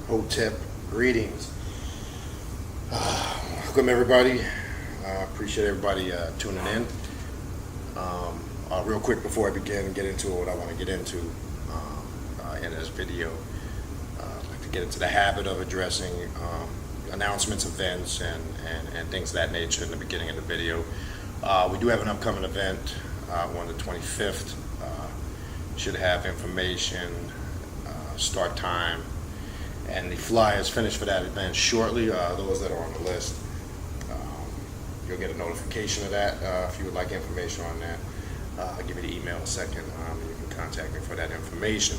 Hotep greetings. Welcome everybody. Appreciate everybody tuning in. Real quick before I begin and get into what I want to get into in this video, I'd like to get into the habit of addressing announcements, events, and things of that nature in the beginning of the video. We do have an upcoming event on the 25th. Should have information, start time, and the flyers finished for that event shortly. Those that are on the list, you'll get a notification of that. If you would like information on that, I'll give you the email in a second. You can contact me for that information.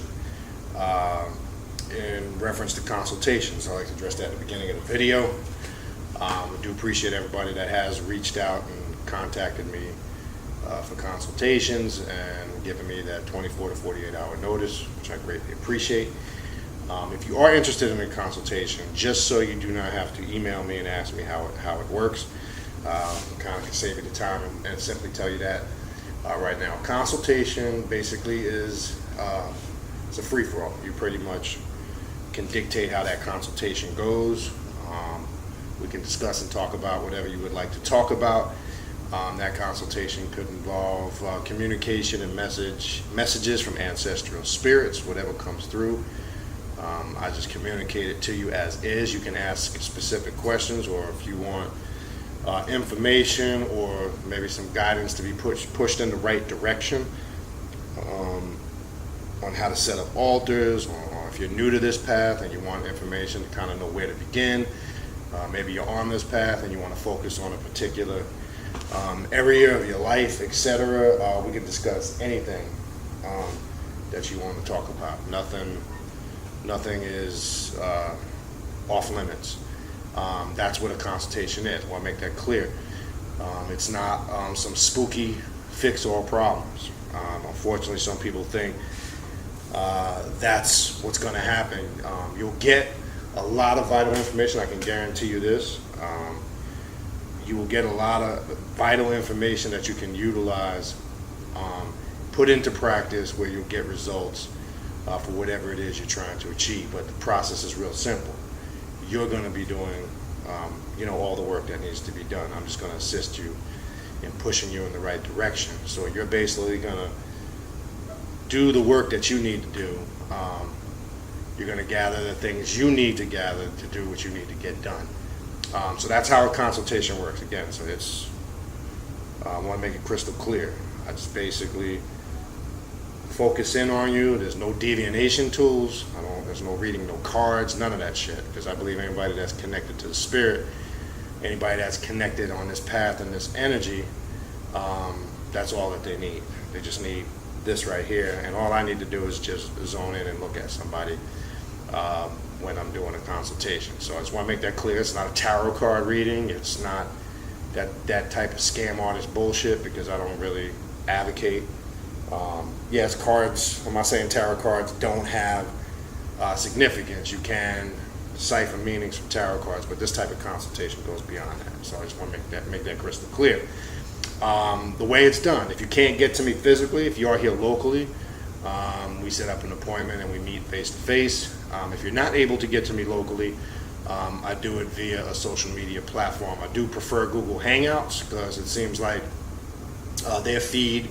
In reference to consultations, I'd like to address that at the beginning of the video. I do appreciate everybody that has reached out and contacted me for consultations and giving me that 24 to 48 hour notice, which I greatly appreciate. If you are interested in a consultation, just so you do not have to email me and ask me how it works, kind of can save you the time and simply tell you that right now. Consultation basically is it's a free-for-all. You pretty much can dictate how that consultation goes. We can discuss and talk about whatever you would like to talk about. That consultation could involve communication and messages from ancestral spirits, whatever comes through. I just communicate it to you as is. You can ask specific questions, or if you want information or maybe some guidance to be pushed in the right direction on how to set up altars, or if you're new to this path and you want information to kind of know where to begin. Maybe you're on this path and you want to focus on a particular area of your life, etc. We can discuss anything that you want to talk about. Nothing is off limits. That's what a consultation is. I want to make that clear. It's not some spooky fix all problems. Unfortunately, some people think that's what's going to happen. You'll get a lot of vital information. I can guarantee you this. You will get a lot of vital information that you can utilize, put into practice, where you'll get results for whatever it is you're trying to achieve. But the process is real simple. You're going to be doing all the work that needs to be done. I'm just going to assist you in pushing you in the right direction. So you're basically going to do the work that you need to do. You're going to gather the things you need to gather to do what you need to get done. So that's how a consultation works. Again, so I want to make it crystal clear. I just basically focus in on you. There's no divination tools. There's no reading, no cards, none of that shit. Because I believe anybody that's connected to the spirit, anybody that's connected on this path and this energy, that's all that they need. They just need this right here, and all I need to do is just zone in and look at somebody when I'm doing a consultation. So I just want to make that clear. It's not a tarot card reading. It's not that type of scam artist bullshit, because I don't really advocate. Yes, cards, I'm not saying tarot cards don't have significance. You can decipher meanings from tarot cards, but this type of consultation goes beyond that. So I just want to make that crystal clear. The way it's done, if you can't get to me physically, if you are here locally, we set up an appointment and we meet face to face. If you're not able to get to me locally, I do it via a social media platform. I do prefer Google Hangouts, because it seems like their feed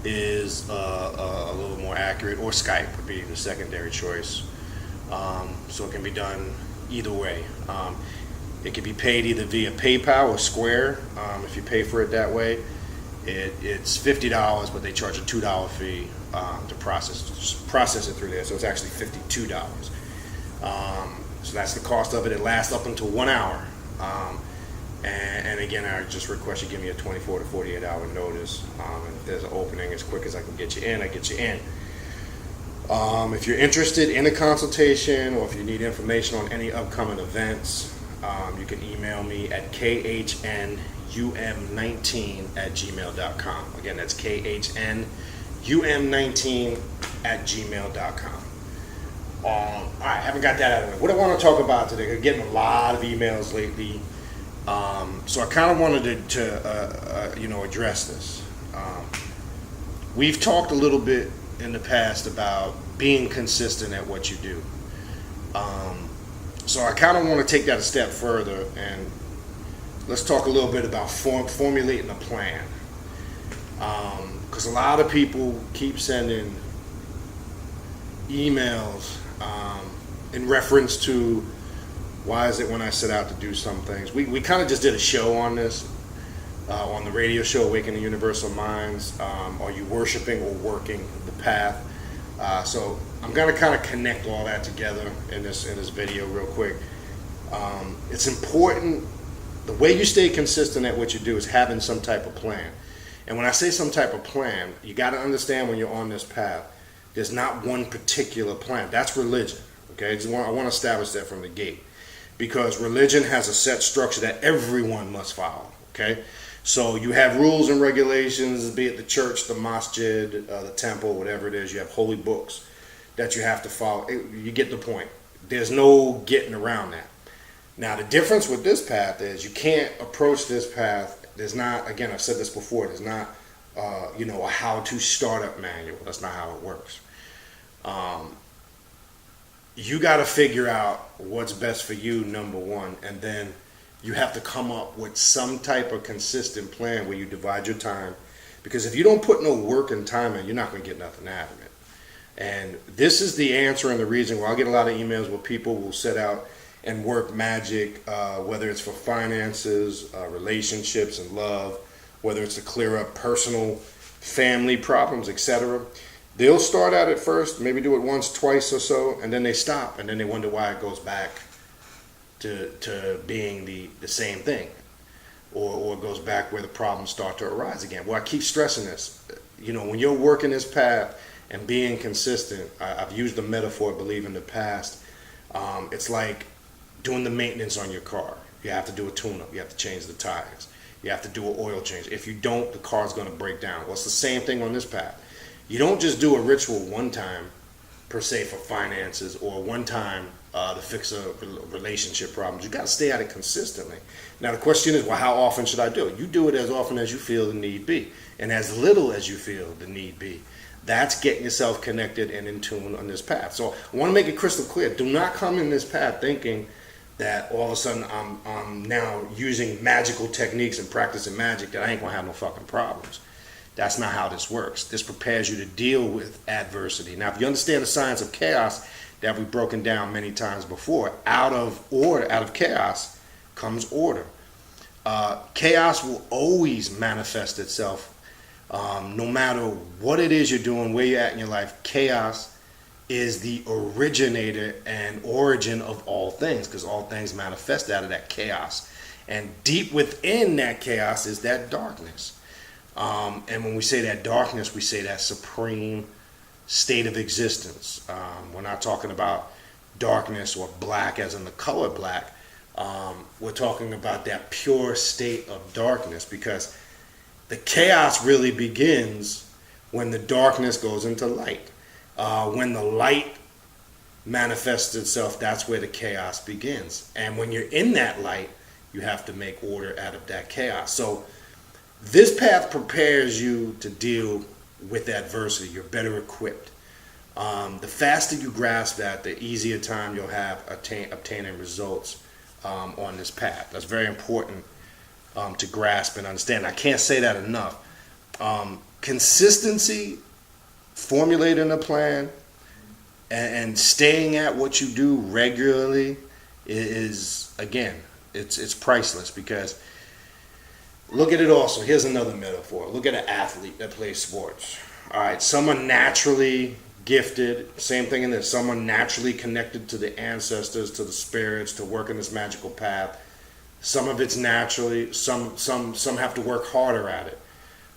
is a little more accurate, or Skype would be the secondary choice. So it can be done either way. It can be paid either via PayPal or Square. If you pay for it that way, it's $50, but they charge a $2 fee to process it through there. So it's actually $52. So that's the cost of it. It lasts up until 1 hour. And again, I just request you give me a 24 to 48 hour notice. And if there's an opening, as quick as I can get you in, I get you in. If you're interested in a consultation, or if you need information on any upcoming events, you can email me at khnum19@gmail.com. Again, that's khnum19@gmail.com. All right, I haven't got that out of the way. What I want to talk about today, I'm getting a lot of emails lately, so I kind of wanted to address this. We've talked a little bit in the past about being consistent at what you do. So I kind of want to take that a step further, and let's talk a little bit about formulating a plan. Because a lot of people keep sending emails in reference to why is it when I set out to do some things. We kind of just did a show on this, on the radio show Awakening Universal Minds. Are you worshiping or working the path? So I'm going to kind of connect all that together in this video real quick. It's important, the way you stay consistent at what you do is having some type of plan. And when I say some type of plan, you got to understand when you're on this path, there's not one particular plan. That's religion. Okay, I want to establish that from the gate, because religion has a set structure that everyone must follow. Okay, so you have rules and regulations, be it the church, the masjid, the temple, whatever it is. You have holy books that you have to follow. You get the point. There's no getting around that. Now, the difference with this path is you can't approach this path. There's not, again, I've said this before, there's not, a how-to startup manual. That's not how it works. You got to figure out what's best for you, number one, and then you have to come up with some type of consistent plan where you divide your time. Because if you don't put no work and time in, you're not going to get nothing out of it. And this is the answer and the reason why I get a lot of emails where people will set out and work magic, whether it's for finances, relationships and love, whether it's to clear up personal family problems, etc. They'll start out at first, maybe do it once, twice or so, and then they stop, and then they wonder why it goes back to being the same thing, or it goes back where the problems start to arise again. Well, I keep stressing this. When you're working this path and being consistent, I've used the metaphor, I believe, in the past. It's like doing the maintenance on your car. You have to do a tune-up. You have to change the tires. You have to do an oil change. If you don't, the car's going to break down. Well, it's the same thing on this path. You don't just do a ritual one time, per se, for finances, or one time to fix a relationship problem. You got to stay at it consistently. Now, the question is, well, how often should I do it? You do it as often as you feel the need be, and as little as you feel the need be. That's getting yourself connected and in tune on this path. So I want to make it crystal clear. Do not come in this path thinking that all of a sudden I'm now using magical techniques and practicing magic that I ain't going to have no fucking problems. That's not how this works. This prepares you to deal with adversity. Now, if you understand the science of chaos that we've broken down many times before, out of chaos comes order. Chaos will always manifest itself. No matter what it is you're doing, where you're at in your life, chaos is the originator and origin of all things, because all things manifest out of that chaos. And deep within that chaos is that darkness. And when we say that darkness, we say that supreme state of existence. We're not talking about darkness or black as in the color black. We're talking about that pure state of darkness, because the chaos really begins when the darkness goes into light. When the light manifests itself, that's where the chaos begins. And when you're in that light, you have to make order out of that chaos. So this path prepares you to deal with adversity. You're better equipped. The faster you grasp that, the easier time you'll have obtaining results on this path. That's very important to grasp and understand. I can't say that enough. Consistency, formulating a plan, and staying at what you do regularly is, again, it's priceless. Because look at it also. Here's another metaphor. Look at an athlete that plays sports. All right, someone naturally gifted, same thing in this, someone naturally connected to the ancestors, to the spirits, to work in this magical path. Some of it's naturally, some have to work harder at it.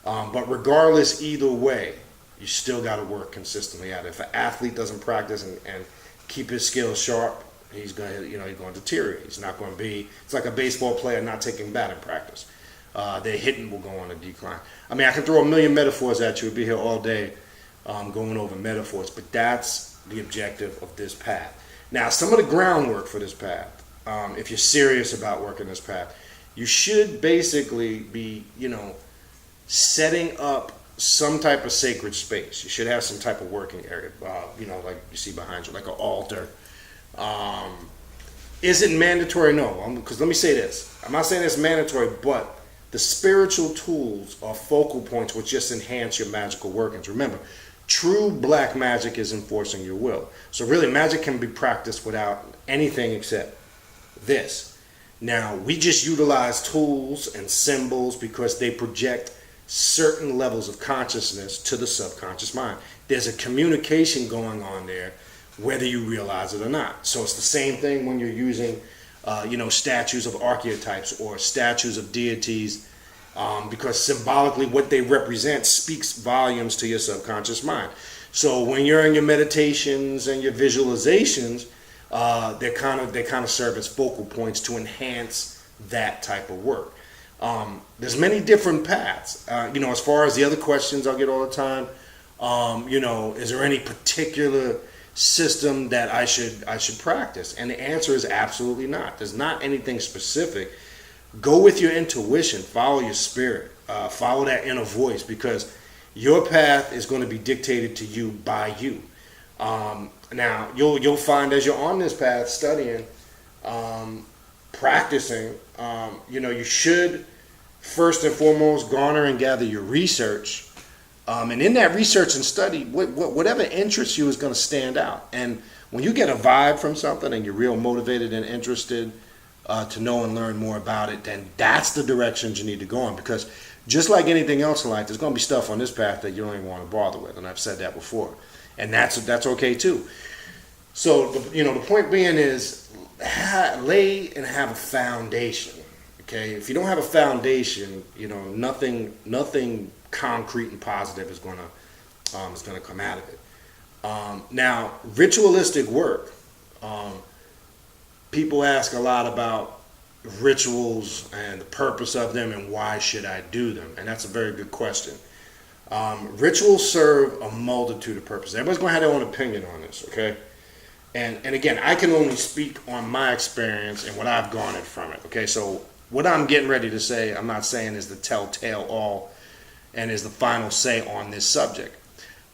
But regardless, either way, you still got to work consistently at it. If an athlete doesn't practice and keep his skills sharp, he's going to deteriorate. He's not going to be. It's like a baseball player not taking batting practice. Their hitting will go on a decline. I mean, I can throw a million metaphors at you. We'll be here all day going over metaphors, but that's the objective of this path. Now, some of the groundwork for this path, if you're serious about working this path, you should basically be, setting up some type of sacred space. You should have some type of working area, like you see behind you, like an altar. Is it mandatory? No, because let me say this. I'm not saying it's mandatory, but the spiritual tools are focal points which just enhance your magical workings. Remember, true black magic is enforcing your will. So really, magic can be practiced without anything except this. Now, we just utilize tools and symbols because they project certain levels of consciousness to the subconscious mind. There's a communication going on there, whether you realize it or not. So it's the same thing when you're using, statues of archetypes or statues of deities, because symbolically what they represent speaks volumes to your subconscious mind. So when you're in your meditations and your visualizations, they kind of serve as focal points to enhance that type of work. There's many different paths. As far as the other questions I'll get all the time, is there any particular system that I should practice? And the answer is absolutely not. There's not anything specific. Go with your intuition, follow your spirit, follow that inner voice, because your path is going to be dictated to you by you. Now you'll find as you're on this path studying, practicing, you should first and foremost garner and gather your research. And in that research and study, whatever interests you is going to stand out. And when you get a vibe from something and you're real motivated and interested to know and learn more about it, then that's the directions you need to go in. Because just like anything else in life, there's going to be stuff on this path that you don't even want to bother with. And I've said that before. And that's okay too. So, the point being is lay and have a foundation. Okay? If you don't have a foundation, nothing concrete and positive is going to come out of it. Now, ritualistic work. People ask a lot about rituals and the purpose of them and why should I do them, and that's a very good question. Rituals serve a multitude of purposes. Everybody's going to have their own opinion on this, okay? And again, I can only speak on my experience and what I've garnered from it, okay? So what I'm getting ready to say, I'm not saying is the telltale all and is the final say on this subject.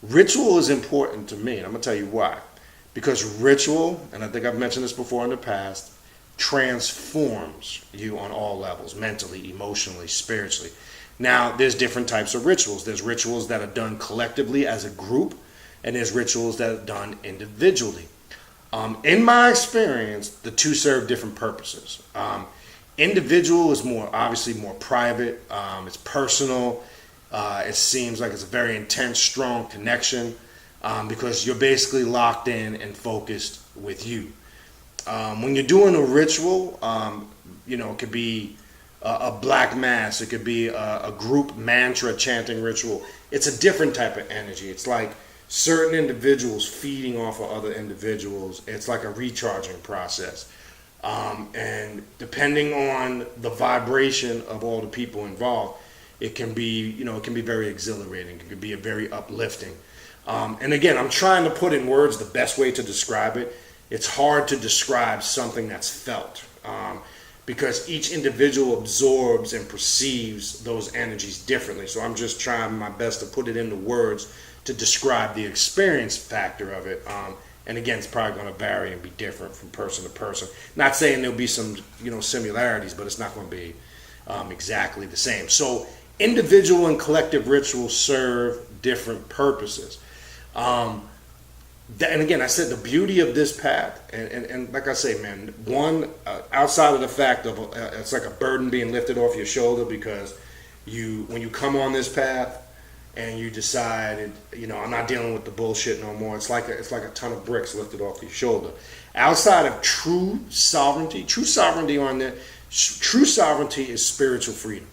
Ritual is important to me, and I'm going to tell you why. Because ritual, and I think I've mentioned this before in the past, transforms you on all levels, mentally, emotionally, spiritually. Now, there's different types of rituals. There's rituals that are done collectively as a group, and there's rituals that are done individually. In my experience, the two serve different purposes. Individual is obviously more private. It's personal. It seems like it's a very intense, strong connection because you're basically locked in and focused with you. When you're doing a ritual, it could be a black mass. It could be a group mantra chanting ritual. It's a different type of energy. It's like certain individuals feeding off of other individuals. It's like a recharging process. And depending on the vibration of all the people involved, it can be, very exhilarating. It can be very uplifting. And again, I'm trying to put in words the best way to describe it. It's hard to describe something that's felt because each individual absorbs and perceives those energies differently. So I'm just trying my best to put it into words to describe the experience factor of it. And again, it's probably going to vary and be different from person to person. Not saying there'll be some, similarities, but it's not going to be exactly the same. So individual and collective rituals serve different purposes. And again, I said the beauty of this path, and like I say, man, one, outside of the fact of it's like a burden being lifted off your shoulder because when you come on this path and you decide, I'm not dealing with the bullshit no more. It's like a ton of bricks lifted off your shoulder. Outside of true sovereignty is spiritual freedom.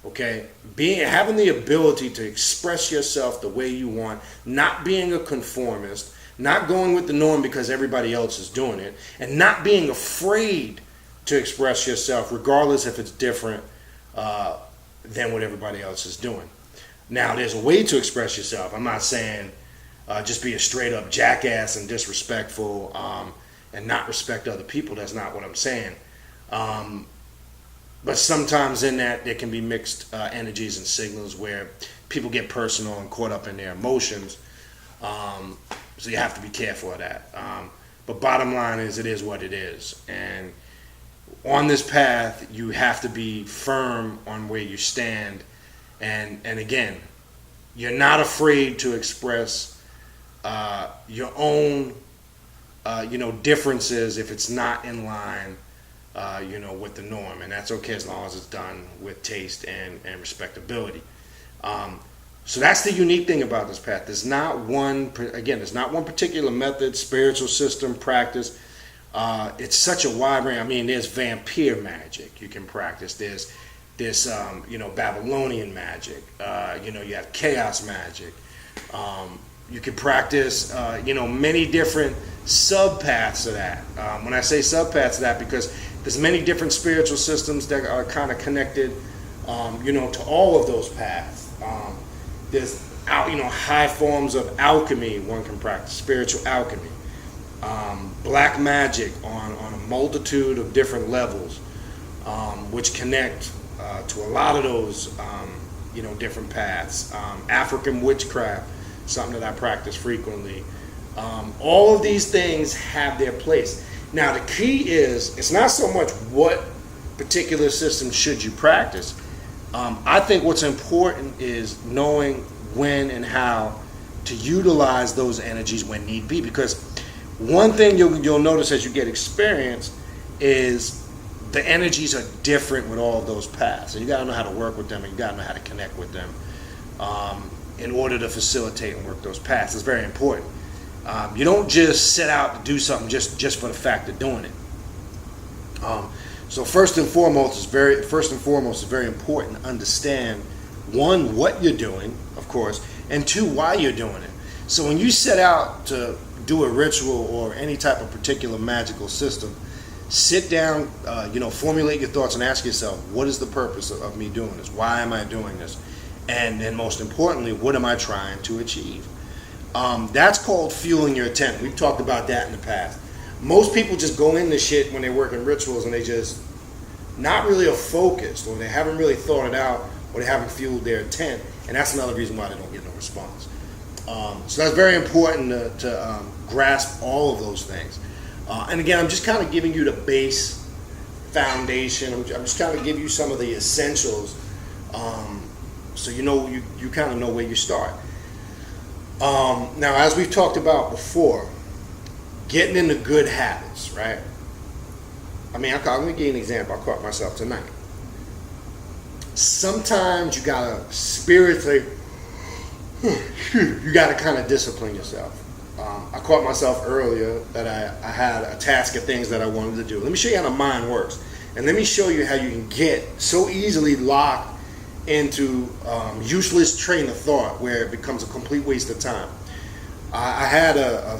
Okay, having the ability to express yourself the way you want, not being a conformist, not going with the norm because everybody else is doing it, and not being afraid to express yourself, regardless if it's different than what everybody else is doing. Now, there's a way to express yourself. I'm not saying just be a straight up jackass and disrespectful and not respect other people. That's not what I'm saying. But sometimes in that there can be mixed energies and signals where people get personal and caught up in their emotions. So you have to be careful of that. But bottom line is, it is what it is. And on this path, you have to be firm on where you stand. And again, you're not afraid to express your own, differences if it's not in line, with the norm. And that's okay as long as it's done with taste and respectability. So that's the unique thing about this path. There's not one particular method, spiritual system, practice. It's such a wide range. I mean, there's vampire magic you can practice. There's Babylonian magic. You have chaos magic. You can practice, many different subpaths of that. When I say subpaths of that, because there's many different spiritual systems that are kind of connected, to all of those paths. There's high forms of alchemy one can practice, spiritual alchemy, black magic on a multitude of different levels, which connect to a lot of those different paths. African witchcraft, something that I practice frequently. All of these things have their place. Now the key is, it's not so much what particular system should you practice. I think what's important is knowing when and how to utilize those energies when need be. Because one thing you'll notice as you get experience is the energies are different with all of those paths. So you got to know how to work with them, and you got to know how to connect with them in order to facilitate and work those paths. It's very important. You don't just set out to do something just for the fact of doing it. So first and foremost, it's very important to understand, one, what you're doing, of course, and two, why you're doing it. So when you set out to do a ritual or any type of particular magical system, sit down, formulate your thoughts and ask yourself, what is the purpose of me doing this? Why am I doing this? And then most importantly, what am I trying to achieve? That's called fueling your intent. We've talked about that in the past. Most people just go into shit when they're working rituals and they just not really are focused, or they haven't really thought it out, or they haven't fueled their intent, and that's another reason why they don't get no response. So that's very important to grasp all of those things. And again, I'm just kind of giving you the base foundation. I'm just kind of giving you some of the essentials, so you kind of know where you start. Now, as we've talked about before, getting into good habits, right? I mean, I'm going to give you an example. I caught myself tonight. Sometimes you got to spiritually, you got to kind of discipline yourself. I caught myself earlier that I had a task of things that I wanted to do. Let me show you how the mind works. And let me show you how you can get so easily locked into useless train of thought where it becomes a complete waste of time. I had a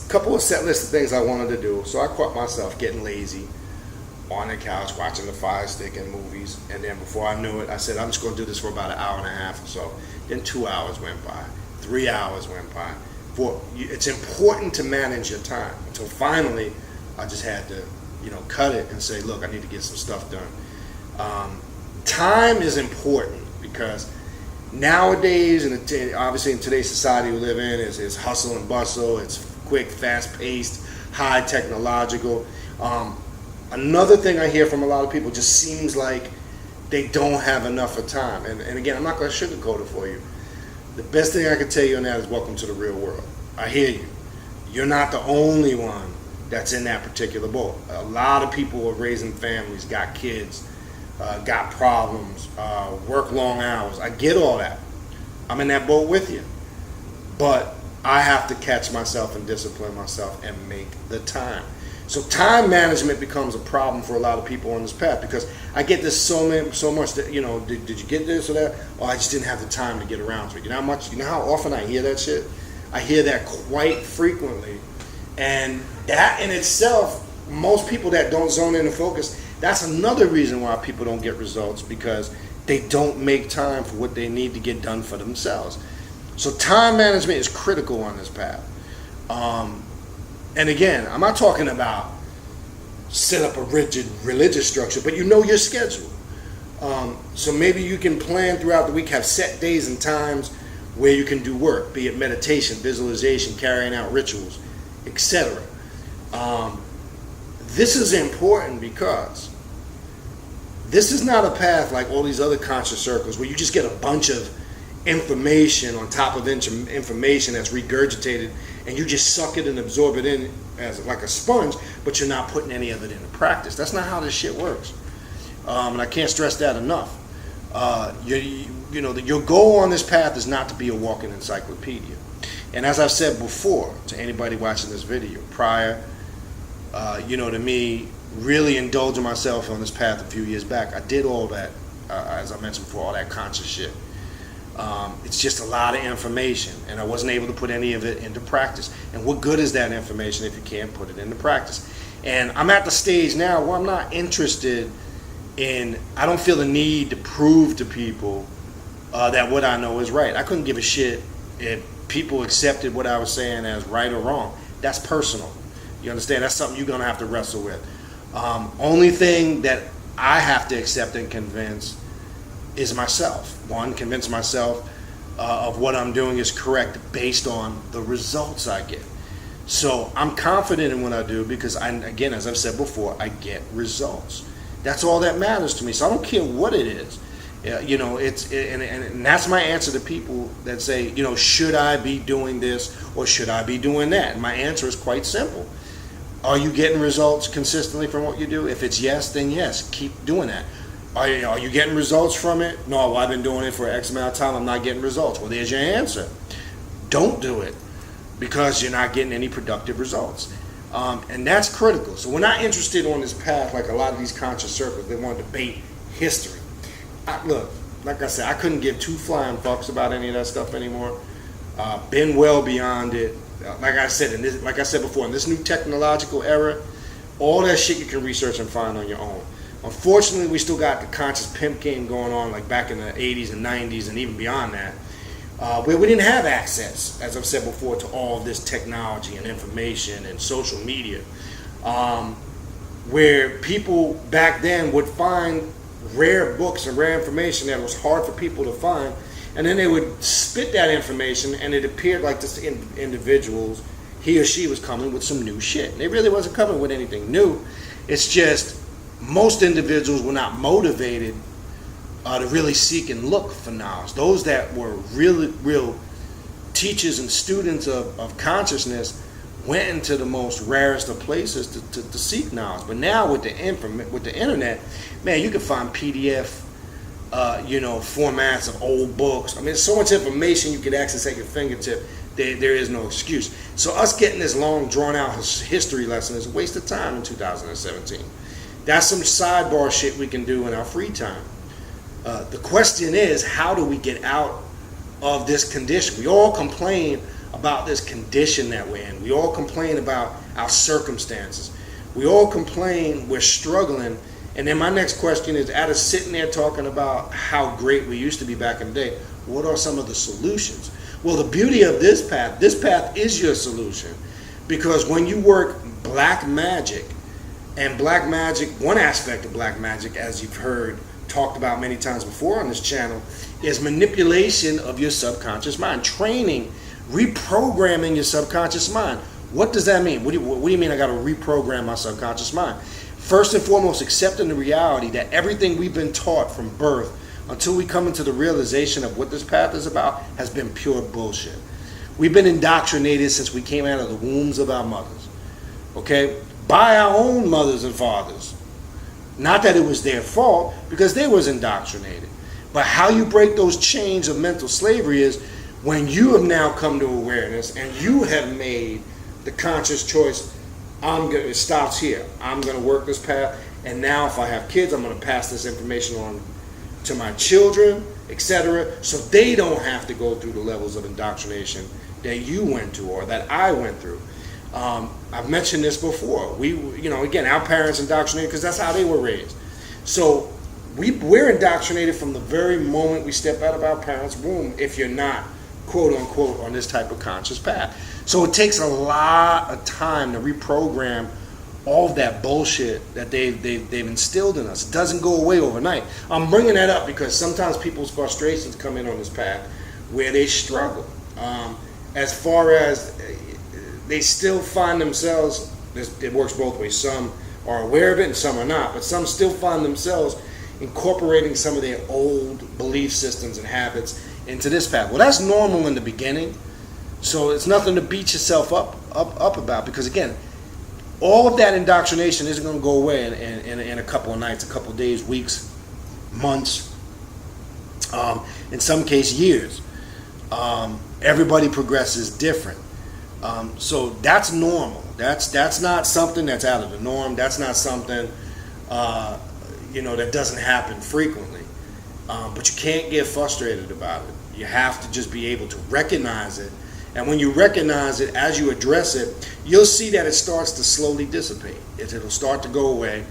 couple of set lists of things I wanted to do, so I caught myself getting lazy on the couch watching the Fire Stick and movies, and then before I knew it, I said I'm just going to do this for about an hour and a half or so. Then 2 hours went by, 3 hours went by. It's important to manage your time. Until finally, I just had to, cut it and say, look, I need to get some stuff done. Time is important because nowadays, and obviously in today's society we live in, is hustle and bustle. It's quick, fast-paced, high technological. Another thing I hear from a lot of people, just seems like they don't have enough of time. And again, I'm not going to sugarcoat it for you. The best thing I can tell you on that is welcome to the real world. I hear you. You're not the only one that's in that particular boat. A lot of people are raising families, got kids, got problems, work long hours. I get all that. I'm in that boat with you. But I have to catch myself and discipline myself and make the time. So time management becomes a problem for a lot of people on this path, because I get this so much that, did you get this or that? Oh, I just didn't have the time to get around to it. You know how often I hear that shit? I hear that quite frequently. And that in itself, most people that don't zone in and focus, that's another reason why people don't get results, because they don't make time for what they need to get done for themselves. So time management is critical on this path. And again, I'm not talking about set up a rigid religious structure, but you know your schedule. So maybe you can plan throughout the week, have set days and times where you can do work, be it meditation, visualization, carrying out rituals, etc. This is important because this is not a path like all these other conscious circles where you just get a bunch of information on top of information that's regurgitated and you just suck it and absorb it in as like a sponge, but you're not putting any of it into practice. That's not how this shit works. And I can't stress that enough. Your goal on this path is not to be a walking encyclopedia. And as I've said before to anybody watching this video, prior, to me really indulging myself on this path a few years back, I did all that, as I mentioned before, all that conscious shit. It's just a lot of information, and I wasn't able to put any of it into practice. And what good is that information if you can't put it into practice? And I'm at the stage now where I'm not interested in, I don't feel the need to prove to people that what I know is right. I couldn't give a shit if people accepted what I was saying as right or wrong. That's personal. You understand? That's something you're going to have to wrestle with. Only thing that I have to accept and convince is myself. One, convince myself of what I'm doing is correct based on the results I get. So I'm confident in what I do because, again, as I've said before, I get results. That's all that matters to me. So I don't care what it is. And that's my answer to people that say, should I be doing this or should I be doing that? And my answer is quite simple. Are you getting results consistently from what you do? If it's yes, then yes, keep doing that. Are you getting results from it? No, well, I've been doing it for X amount of time, I'm not getting results. Well, there's your answer. Don't do it because you're not getting any productive results. And that's critical. So we're not interested on this path like a lot of these conscious circles. They want to debate history. Look, like I said, I couldn't give two flying fucks about any of that stuff anymore. Been well beyond it. Like I said before, in this new technological era, all that shit you can research and find on your own. Unfortunately, we still got the conscious pimp game going on like back in the 80s and 90s and even beyond that, where we didn't have access, as I've said before, to all of this technology and information and social media, where people back then would find rare books and rare information that was hard for people to find, and then they would spit that information and it appeared like this individuals, he or she was coming with some new shit. They really wasn't coming with anything new. It's just most individuals were not motivated to really seek and look for knowledge. Those that were real teachers and students of consciousness went into the most rarest of places to seek knowledge. But now with the internet, man, you can find PDF formats of old books. I mean, there's so much information you can access at your fingertip. There is no excuse. So us getting this long, drawn-out history lesson is a waste of time in 2017. That's some sidebar shit we can do in our free time. The question is, how do we get out of this condition? We all complain about this condition that we're in. We all complain about our circumstances. We all complain we're struggling. And then my next question is, out of sitting there talking about how great we used to be back in the day, what are some of the solutions? Well, the beauty of this path is your solution. Because when you work black magic, and black magic, one aspect of black magic, as you've heard talked about many times before on this channel, is manipulation of your subconscious mind, training, reprogramming your subconscious mind. What does that mean? What do you mean I got to reprogram my subconscious mind? First and foremost, accepting the reality that everything we've been taught from birth until we come into the realization of what this path is about has been pure bullshit. We've been indoctrinated since we came out of the wombs of our mothers, okay? By our own mothers and fathers. Not that it was their fault, because they was indoctrinated. But how you break those chains of mental slavery is when you have now come to awareness and you have made the conscious choice, it stops here. I'm going to work this path, and now if I have kids, I'm going to pass this information on to my children, etc., so they don't have to go through the levels of indoctrination that you went through or that I went through. I've mentioned this before. Again, our parents indoctrinated because that's how they were raised. So we're indoctrinated from the very moment we step out of our parents' womb, if you're not, quote unquote, on this type of conscious path. So it takes a lot of time to reprogram all of that bullshit that they've instilled in us. It doesn't go away overnight. I'm bringing that up because sometimes people's frustrations come in on this path where they struggle. As far as they still find themselves it works both ways. Some are aware of it and some are not, but some still find themselves incorporating some of their old belief systems and habits into this path. Well, that's normal in the beginning, so it's nothing to beat yourself up about, because again, all of that indoctrination isn't going to go away in a couple of nights, a couple of days, weeks, months, in some case years. Everybody progresses different, so that's normal. That's not something that's out of the norm. That's not something that doesn't happen frequently. But you can't get frustrated about it. You have to just be able to recognize it. And when you recognize it, as you address it, you'll see that it starts to slowly dissipate. It'll start to go away.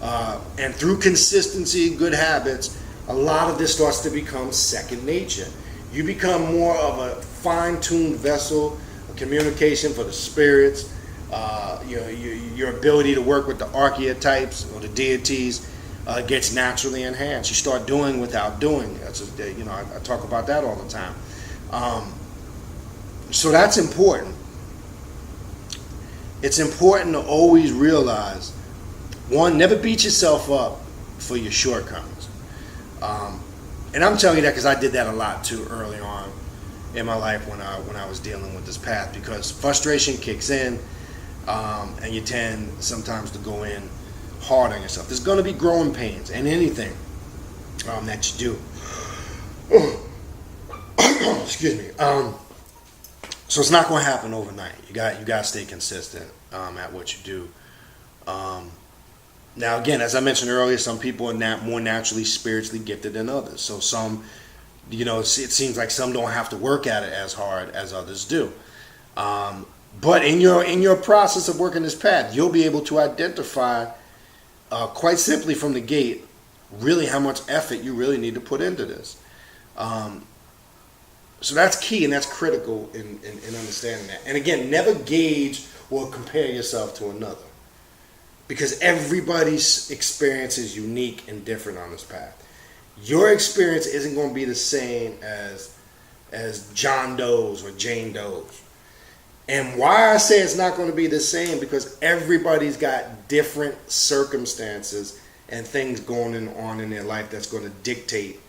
And through consistency, good habits, a lot of this starts to become second nature. You become more of a fine-tuned vessel of communication for the spirits. Your ability to work with the archetypes or the deities gets naturally enhanced. You start doing without doing. I talk about that all the time. So that's important. It's important to always realize, one, never beat yourself up for your shortcomings. And I'm telling you that because I did that a lot too early on in my life when I was dealing with this path, because frustration kicks in, and you tend sometimes to go in hard on yourself. There's going to be growing pains in anything that you do. Excuse me. So it's not going to happen overnight. You got to stay consistent at what you do. Now, again, as I mentioned earlier, some people are more naturally spiritually gifted than others. So some, it seems like some don't have to work at it as hard as others do. But in your process of working this path, you'll be able to identify quite simply from the gate really how much effort you really need to put into this. So that's key, and that's critical in understanding that. And again, never gauge or compare yourself to another, because everybody's experience is unique and different on this path. Your experience isn't going to be the same as John Doe's or Jane Doe's. And why I say it's not going to be the same, because everybody's got different circumstances and things going on in their life that's going to dictate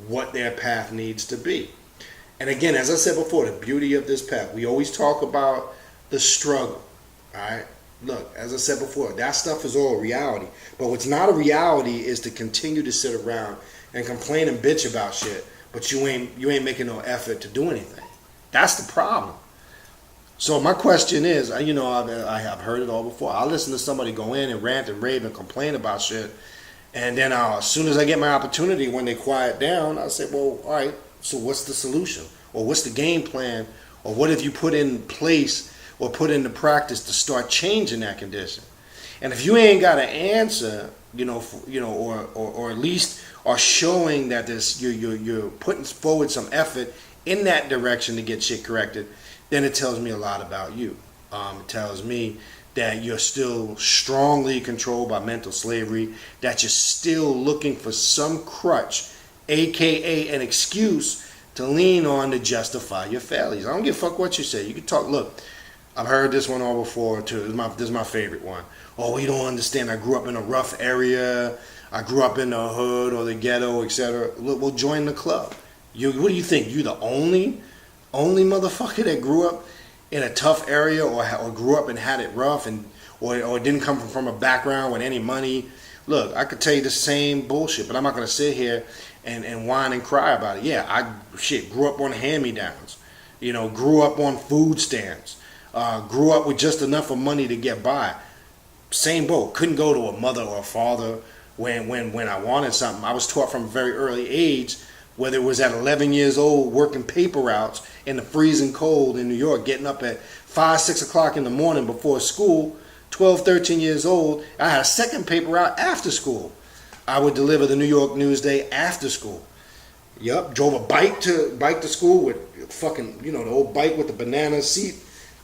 what their path needs to be. And again, as I said before, the beauty of this path, we always talk about the struggle. All right, look, as I said before, that stuff is all reality. But what's not a reality is to continue to sit around and complain and bitch about shit, but you ain't making no effort to do anything. That's the problem. So my question is, I've heard it all before. I'll listen to somebody go in and rant and rave and complain about shit, and then as soon as I get my opportunity, when they quiet down, I'll say, well, all right, so what's the solution? Or what's the game plan? Or what have you put in place or put into practice to start changing that condition? And if you ain't got an answer, or at least are showing that you're putting forward some effort in that direction to get shit corrected, then it tells me a lot about you. It tells me that you're still strongly controlled by mental slavery, that you're still looking for some crutch, aka an excuse to lean on to justify your failures. I don't give a fuck what you say. You can talk. Look, I've heard this one all before too. This is my favorite one. Oh, you don't understand. I grew up in a rough area. I grew up in the hood or the ghetto, etc. Well, join the club. What do you think? You the only motherfucker that grew up in a tough area or grew up and had it rough or didn't come from a background with any money? Look, I could tell you the same bullshit, but I'm not going to sit here and whine and cry about it. Yeah, I grew up on hand-me-downs. Grew up on food stamps. Grew up with just enough of money to get by. Same boat. Couldn't go to a mother or a father when I wanted something. I was taught from a very early age, whether it was at 11 years old working paper routes in the freezing cold in New York, getting up at 5, 6 o'clock in the morning before school, 12, 13 years old. I had a second paper route after school. I would deliver the New York Newsday after school. Yep, drove a bike to school with fucking, the old bike with the banana seat,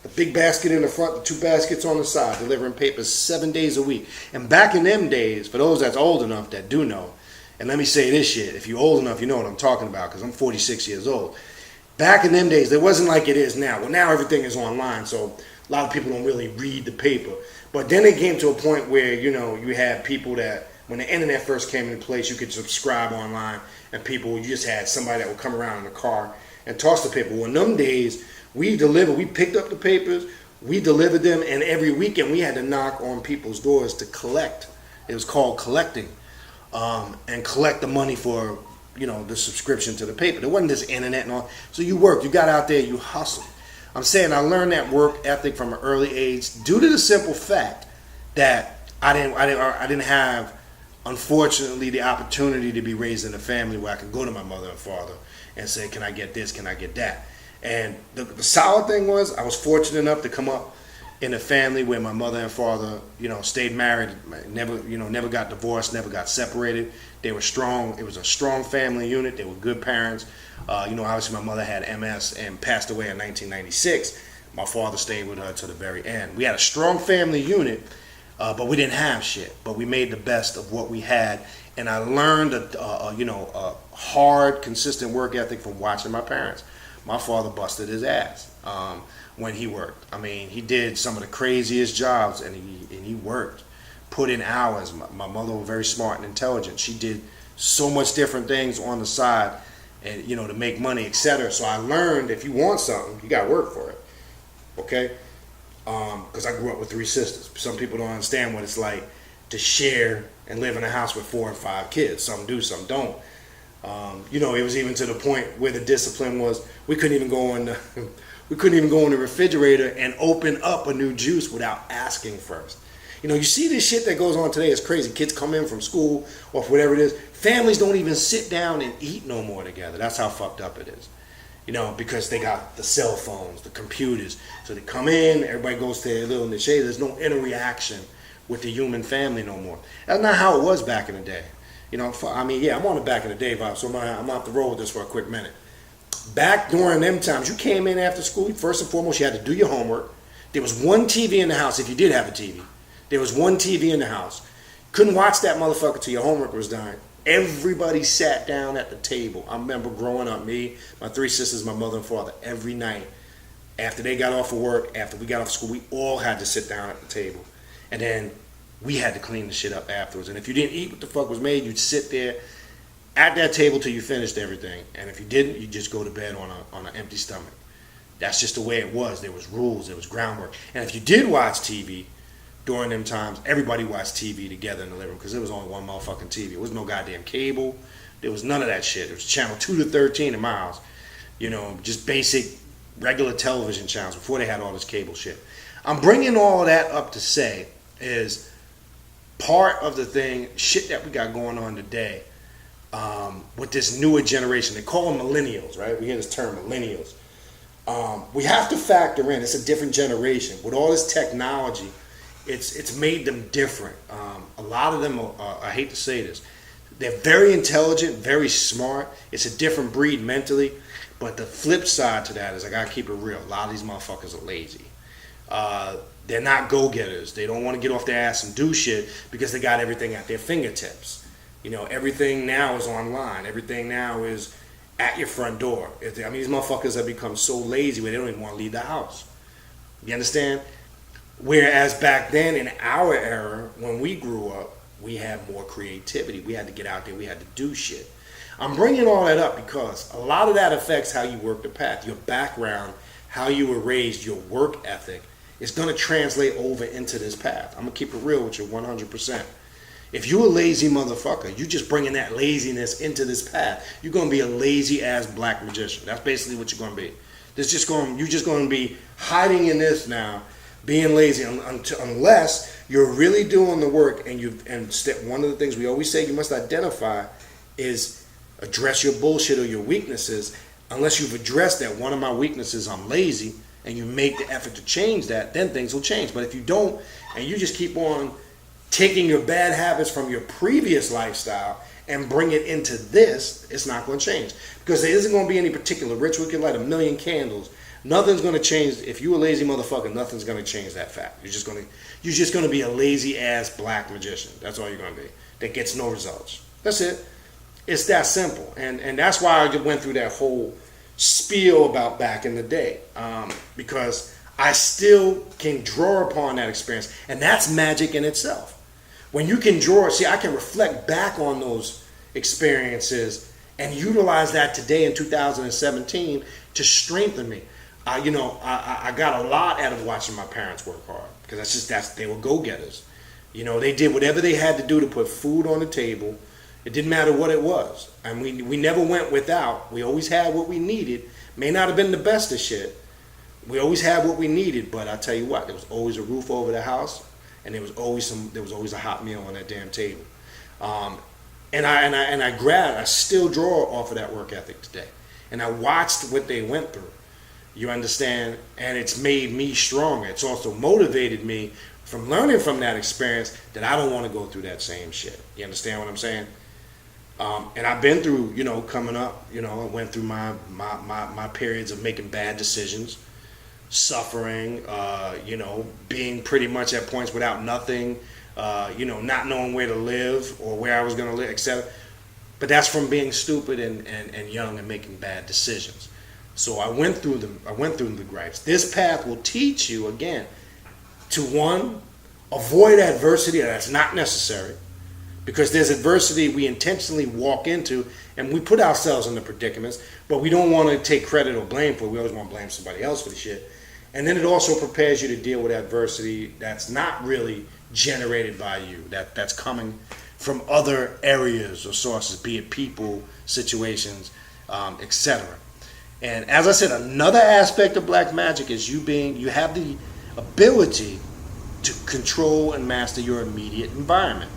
the big basket in the front, the 2 baskets on the side, delivering papers 7 days a week. And back in them days, for those that's old enough that do know, and let me say this shit, if you're old enough, you know what I'm talking about, because I'm 46 years old. Back in them days, it wasn't like it is now. Well, now everything is online. So a lot of people don't really read the paper. But then it came to a point where, you know, you had people that, when the internet first came into place, you could subscribe online, and people, you just had somebody that would come around in the car and toss the paper. Well, in them days, we picked up the papers, we delivered them, and every weekend we had to knock on people's doors to collect. It was called collecting, and collect the money for, you know, the subscription to the paper. There wasn't this internet and all. So you worked, you got out there, you hustled. I'm saying I learned that work ethic from an early age due to the simple fact that I didn't have, unfortunately, the opportunity to be raised in a family where I could go to my mother and father and say, can I get this, can I get that? And the solid thing was, I was fortunate enough to come up in a family where my mother and father, you know, stayed married, never got divorced, never got separated. They were strong. It was a strong family unit. They were good parents. Obviously my mother had MS and passed away in 1996. My father stayed with her to the very end. We had a strong family unit, but we didn't have shit. But we made the best of what we had. And I learned a hard, consistent work ethic from watching my parents. My father busted his ass when he worked. I mean, he did some of the craziest jobs, and he worked, put in hours. My mother was very smart and intelligent. She did so much different things on the side, and to make money, etc. So I learned, if you want something, you got to work for it. Okay, because I grew up with 3 sisters. Some people don't understand what it's like to share and live in a house with 4 and 5 kids. Some do, some don't. It was even to the point where the discipline was we couldn't even go in the refrigerator and open up a new juice without asking first. You see this shit that goes on today is crazy. Kids come in from school or whatever it is. Families don't even sit down and eat no more together. That's how fucked up it is. Because they got the cell phones, the computers. So they come in, everybody goes to their little niche. There's no interaction with the human family no more. That's not how it was back in the day. I'm on the back in the day vibe, so I'm gonna have to roll with this for a quick minute. Back during them times, you came in after school, first and foremost, you had to do your homework. There was one TV in the house, if you did have a TV. There was one TV in the house. Couldn't watch that motherfucker till your homework was done. Everybody sat down at the table. I remember growing up, me, my 3 sisters, my mother and father, every night, after they got off of work, after we got off school, we all had to sit down at the table. And then we had to clean the shit up afterwards. And if you didn't eat what the fuck was made, you'd sit there at that table till you finished everything. And if you didn't, you'd just go to bed on an empty stomach. That's just the way it was. There was rules, there was groundwork. And if you did watch TV during them times, everybody watched TV together in the living room because there was only one motherfucking TV. There was no goddamn cable. There was none of that shit. It was channel 2 to 13 in my house. Just basic regular television channels before they had all this cable shit. I'm bringing all of that up to say is part of the shit that we got going on today with this newer generation. They call them millennials, right? We hear this term, millennials. We have to factor in, it's a different generation. With all this technology, it's made them different. A lot of them, I hate to say this, they're very intelligent, very smart. It's a different breed mentally. But the flip side to that is, I gotta keep it real, a lot of these motherfuckers are lazy. They're not go-getters. They don't want to get off their ass and do shit because they got everything at their fingertips. Everything now is online. Everything now is at your front door. These motherfuckers have become so lazy where they don't even want to leave the house. You understand? Whereas back then, in our era, when we grew up, we had more creativity. We had to get out there. We had to do shit. I'm bringing all that up because a lot of that affects how you work the path. Your background, how you were raised, your work ethic, is going to translate over into this path. I'm going to keep it real with you 100%. If you're a lazy motherfucker, you just bringing that laziness into this path. You're going to be a lazy ass black magician. That's basically what you're going to be. You're just going to be hiding in this now, being lazy unless you're really doing the work. One of the things we always say you must identify is address your bullshit or your weaknesses. Unless you've addressed that, one of my weaknesses, I'm lazy, and you make the effort to change that, then things will change. But if you don't, and you just keep on taking your bad habits from your previous lifestyle and bring it into this, it's not going to change. Because there isn't going to be any particular ritual. You can light 1,000,000 candles. Nothing's going to change. If you're a lazy motherfucker, nothing's going to change that fact. You're just going to be a lazy ass black magician. That's all you're going to be. That gets no results. That's it. It's that simple. And that's why I went through that whole spiel about back in the day, because I still can draw upon that experience. And that's magic in itself. When you can draw, see, I can reflect back on those experiences and utilize that today in 2017 to strengthen me. I got a lot out of watching my parents work hard, because they were go-getters. They did whatever they had to do to put food on the table. It didn't matter what it was. And we never went without. We always had what we needed. May not have been the best of shit. We always had what we needed, but I tell you what, there was always a roof over the house, and there was always a hot meal on that damn table. I still draw off of that work ethic today. And I watched what they went through. You understand? And it's made me stronger. It's also motivated me from learning from that experience that I don't want to go through that same shit. You understand what I'm saying? And I've been through, coming up, I went through my periods of making bad decisions, suffering, being pretty much at points without nothing, not knowing where to live or where I was going to live, etc. But that's from being stupid and young and making bad decisions. So I went through the gripes. This path will teach you, again, to one, avoid adversity that's not necessary, because there's adversity we intentionally walk into and we put ourselves in the predicaments, but we don't want to take credit or blame for it. We always want to blame somebody else for the shit. And then it also prepares you to deal with adversity that's not really generated by you, that's coming from other areas or sources, be it people, situations, etc. And as I said, another aspect of black magic is you have the ability to control and master your immediate environment.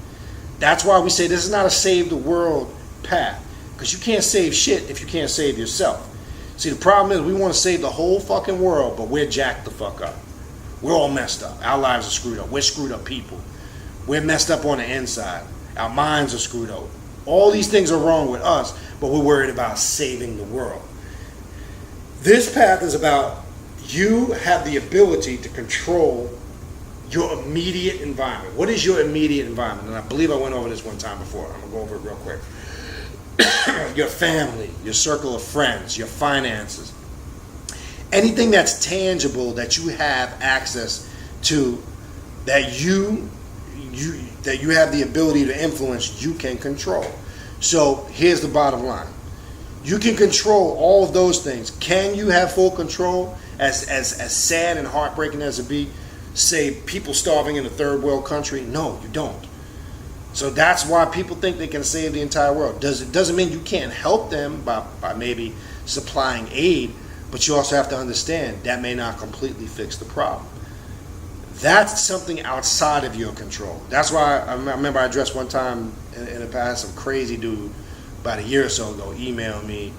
That's why we say this is not a save the world path, because you can't save shit if you can't save yourself. See, the problem is we want to save the whole fucking world, but we're jacked the fuck up. We're all messed up. Our lives are screwed up. We're screwed up people. We're messed up on the inside. Our minds are screwed up. All these things are wrong with us, but we're worried about saving the world. This path is about you have the ability to control your immediate environment. What is your immediate environment? And I believe I went over this one time before. I'm going to go over it real quick. Your family, your circle of friends, your finances. Anything that's tangible that you have access to, that you have the ability to influence, you can control. So here's the bottom line. You can control all of those things. Can you have full control? As sad and heartbreaking as it be, say people starving in a third world country? No, you don't. So that's why people think they can save the entire world. It doesn't mean you can't help them by maybe supplying aid, but you also have to understand that may not completely fix the problem. That's something outside of your control. That's why I remember I addressed one time in the past, some crazy dude about a year or so ago emailed me.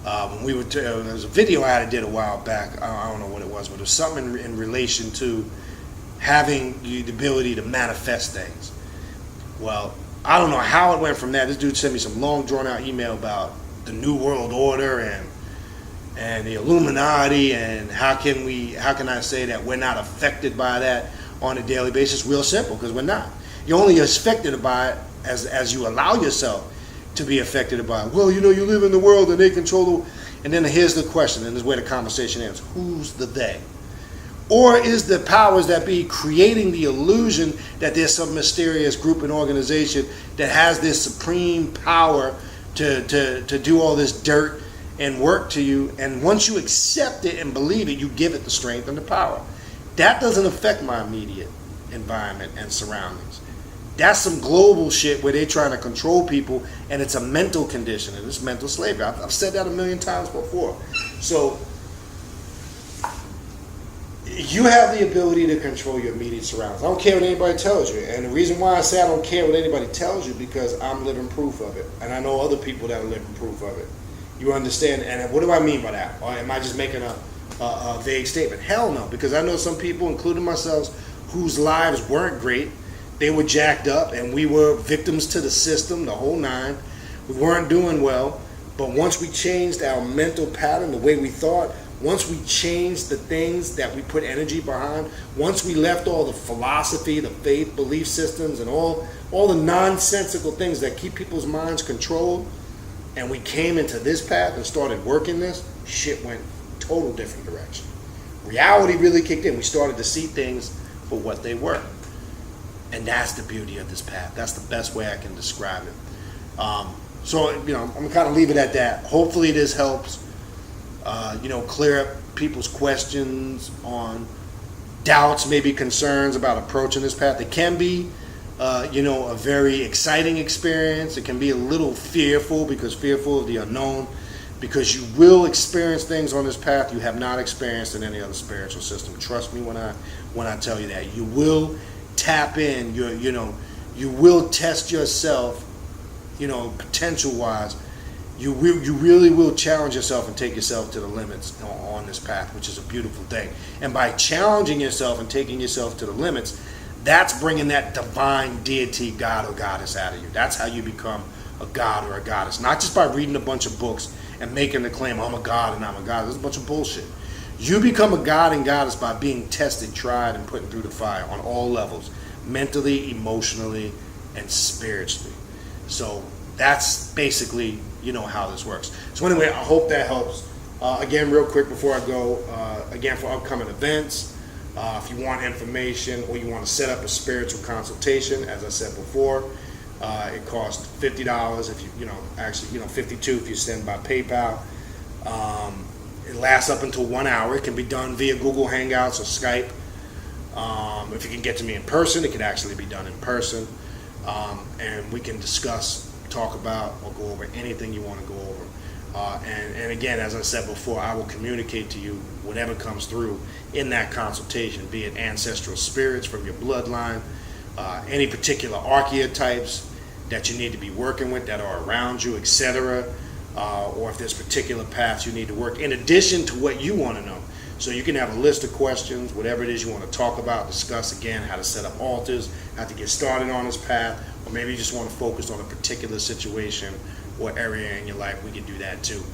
When we were there was a video I did a while back. I don't know what it was, but it was something in relation to having the ability to manifest things. Well, I don't know how it went from that. This dude sent me some long drawn out email about the New World Order and the Illuminati, and how can I say that we're not affected by that on a daily basis? Real simple, because we're not. You're only affected by it as you allow yourself to be affected by it. Well, you live in the world and they control the... And then here's the question, and this is where the conversation ends. Who's the they? Or is the powers that be creating the illusion that there's some mysterious group and organization that has this supreme power to do all this dirt and work to you, and once you accept it and believe it, you give it the strength and the power. That doesn't affect my immediate environment and surroundings. That's some global shit where they're trying to control people, and it's a mental condition, and it's mental slavery. I've said that a million times before. So you have the ability to control your immediate surroundings. I don't care what anybody tells you. And the reason why I say I don't care what anybody tells you, because I'm living proof of it. And I know other people that are living proof of it. You understand? And what do I mean by that? Or am I just making a vague statement? Hell no, because I know some people, including myself, whose lives weren't great. They were jacked up, and we were victims to the system, the whole nine. We weren't doing well. But once we changed our mental pattern, the way we thought, once we changed the things that we put energy behind, once we left all the philosophy, the faith, belief systems, and all the nonsensical things that keep people's minds controlled, and we came into this path and started working this, shit went total different direction. reality really kicked in. We started to see things for what they were. And that's the beauty of this path. That's the best way I can describe it. So, I'm going to kind of leave it at that. Hopefully this helps, clear up people's questions on doubts, maybe concerns about approaching this path. It can be, a very exciting experience. It can be a little fearful of the unknown, because you will experience things on this path you have not experienced in any other spiritual system. Trust me when I tell you that. You will tap in, you will test yourself, potential-wise. You really will challenge yourself and take yourself to the limits on this path, which is a beautiful thing. And by challenging yourself and taking yourself to the limits, that's bringing that divine deity, God or goddess out of you. That's how you become a god or a goddess. Not just by reading a bunch of books and making the claim, I'm a god and I'm a goddess. That's a bunch of bullshit. You become a god and goddess by being tested, tried, and put through the fire on all levels, mentally, emotionally, and spiritually. So that's basically, how this works. So anyway, I hope that helps. Again, real quick before I go, for upcoming events, if you want information or you want to set up a spiritual consultation, as I said before, it costs $50 if $52 if you send by PayPal. It lasts up until 1 hour. It can be done via Google Hangouts or Skype. If you can get to me in person, it can actually be done in person. And we can discuss, talk about, or go over anything you want to go over. And again, as I said before, I will communicate to you whatever comes through in that consultation, be it ancestral spirits from your bloodline, any particular archetypes that you need to be working with that are around you, etc., or if there's particular paths you need to work in addition to what you want to know. So you can have a list of questions, whatever it is you want to talk about, discuss again, how to set up altars, how to get started on this path, or maybe you just want to focus on a particular situation or area in your life. We can do that too.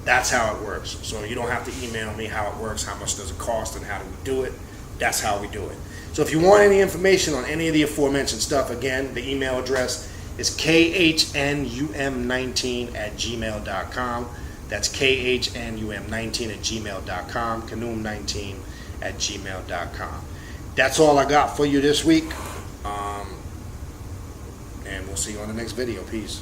That's how it works. So you don't have to email me how it works, how much does it cost, and how do we do it. That's how we do it. So if you want any information on any of the aforementioned stuff, again, the email address is khnum19@gmail.com. That's khnum19@gmail.com, khnum19@gmail.com. That's all I got for you this week. And we'll see you on the next video. Peace.